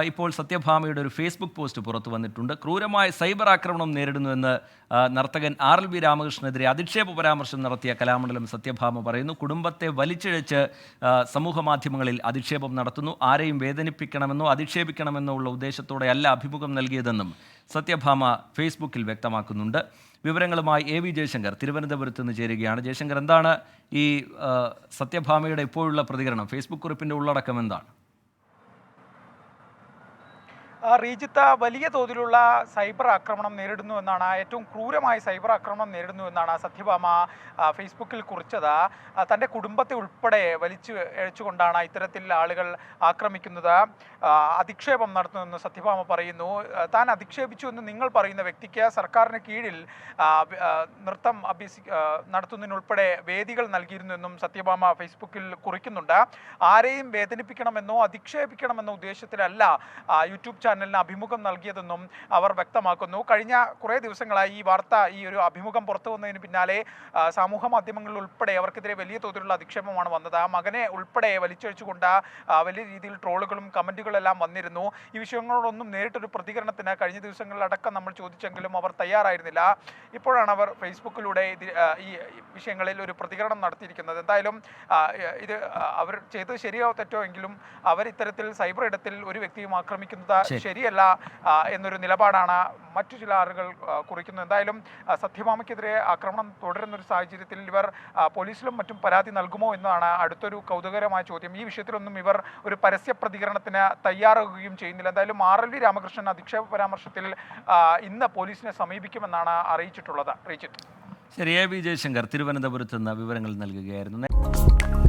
ഇപ്പോൾ സത്യഭാമയുടെ ഒരു Facebook post പുറത്തു വന്നിട്ടുണ്ട്. ക്രൂരമായ സൈബർ ആക്രമണം നേരിടുന്നുവെന്ന് നർത്തകൻ RLB രാമകൃഷ്ണനെതിരെ അധിക്ഷേപ പരാമർശം നടത്തിയ കലാമണ്ഡലം സത്യഭാമ പറയുന്നു. കുടുംബത്തെ വലിച്ചിഴച്ച് സമൂഹ മാധ്യമങ്ങളിൽ അധിക്ഷേപം നടത്തുന്നു. ആരെയും വേദനിപ്പിക്കണമെന്നോ അധിക്ഷേപിക്കണമെന്നോ ഉള്ള ഉദ്ദേശത്തോടെയല്ല അഭിമുഖം നൽകിയതെന്നും സത്യഭാമ ഫേസ്ബുക്കിൽ വ്യക്തമാക്കുന്നുണ്ട്. വിവരങ്ങളുമായി AV ജയശങ്കർ തിരുവനന്തപുരത്ത് നിന്ന് ചേരുകയാണ്. ജയശങ്കർ, എന്താണ് ഈ സത്യഭാമയുടെ ഇപ്പോഴുള്ള പ്രതികരണം? ഫേസ്ബുക്ക് കുറിപ്പിൻ്റെ ഉള്ളടക്കം എന്താണ്? റീജിത്ത്, വലിയ തോതിലുള്ള സൈബർ ആക്രമണം നേരിടുന്നു എന്നാണ്, ഏറ്റവും ക്രൂരമായ സൈബർ ആക്രമണം നേരിടുന്നു എന്നാണ് സത്യഭാമ ഫേസ്ബുക്കിൽ കുറിച്ചത്. തൻ്റെ കുടുംബത്തെ ഉൾപ്പെടെ വലിച്ചു എഴിച്ചുകൊണ്ടാണ് ഇത്തരത്തിൽ ആളുകൾ ആക്രമിക്കുന്നത്, അധിക്ഷേപം നടത്തുന്നുവെന്ന് സത്യഭാമ പറയുന്നു. താൻ അധിക്ഷേപിച്ചു എന്ന് നിങ്ങൾ പറയുന്ന വ്യക്തിക്ക് സർക്കാരിന് കീഴിൽ നൃത്തം നടത്തുന്നതിനുൾപ്പെടെ വേദികൾ നൽകിയിരുന്നുവെന്നും സത്യഭാമ ഫേസ്ബുക്കിൽ കുറിക്കുന്നുണ്ട്. ആരെയും വേദനിപ്പിക്കണമെന്നോ അധിക്ഷേപിക്കണമെന്നോ ഉദ്ദേശത്തിലല്ല യൂട്യൂബ് ചാനലിന് അഭിമുഖം നൽകിയതെന്നും അവർ വ്യക്തമാക്കുന്നു. കഴിഞ്ഞ കുറേ ദിവസങ്ങളായി ഈ ഒരു അഭിമുഖം പുറത്തു വന്നതിന് പിന്നാലെ സമൂഹ മാധ്യമങ്ങളിൽ ഉൾപ്പെടെ അവർക്കെതിരെ വലിയ തോതിലുള്ള അധിക്ഷേപമാണ് വന്നത്. മകനെ ഉൾപ്പെടെ വലിച്ചഴിച്ചുകൊണ്ട് വലിയ രീതിയിൽ ട്രോളുകളും കമൻറ്റുകളെല്ലാം വന്നിരുന്നു. ഈ വിഷയങ്ങളോടൊന്നും നേരിട്ടൊരു പ്രതികരണത്തിന് കഴിഞ്ഞ ദിവസങ്ങളിലടക്കം നമ്മൾ ചോദിച്ചെങ്കിലും അവർ തയ്യാറായിരുന്നില്ല. ഇപ്പോഴാണ് അവർ ഫേസ്ബുക്കിലൂടെ ഈ വിഷയങ്ങളിൽ ഒരു പ്രതികരണം നടത്തിയിരിക്കുന്നത്. എന്തായാലും ഇത് അവർ ചെയ്തത് ശരിയോ തെറ്റോ എങ്കിലും അവർ ഇത്തരത്തിൽ സൈബർ ഇടത്തിൽ ഒരു വ്യക്തിയും ആക്രമിക്കുന്നത് ശരിയല്ല എന്നൊരു നിലപാടാണ് മറ്റു ചില ആളുകൾ കുറിക്കുന്നത്. എന്തായാലും സത്യഭാമയ്ക്കെതിരെ ആക്രമണം തുടരുന്നൊരു സാഹചര്യത്തിൽ ഇവർ പോലീസിലും മറ്റും പരാതി നൽകുമോ എന്നതാണ് അടുത്തൊരു കൗതുകകരമായ ചോദ്യം. ഈ വിഷയത്തിലൊന്നും ഇവർ ഒരു പരസ്യ പ്രതികരണത്തിന് തയ്യാറാകുകയും ചെയ്യുന്നില്ല. എന്തായാലും RLB രാമകൃഷ്ണൻ അധിക്ഷേപ പരാമർശത്തിൽ ഇന്ന് പോലീസിനെ സമീപിക്കുമെന്നാണ് അറിയിച്ചിട്ടുള്ളത്. ശരി, AV ജയശങ്കർ തിരുവനന്തപുരത്ത് നിന്ന് വിവരങ്ങൾ നൽകുകയായിരുന്നു.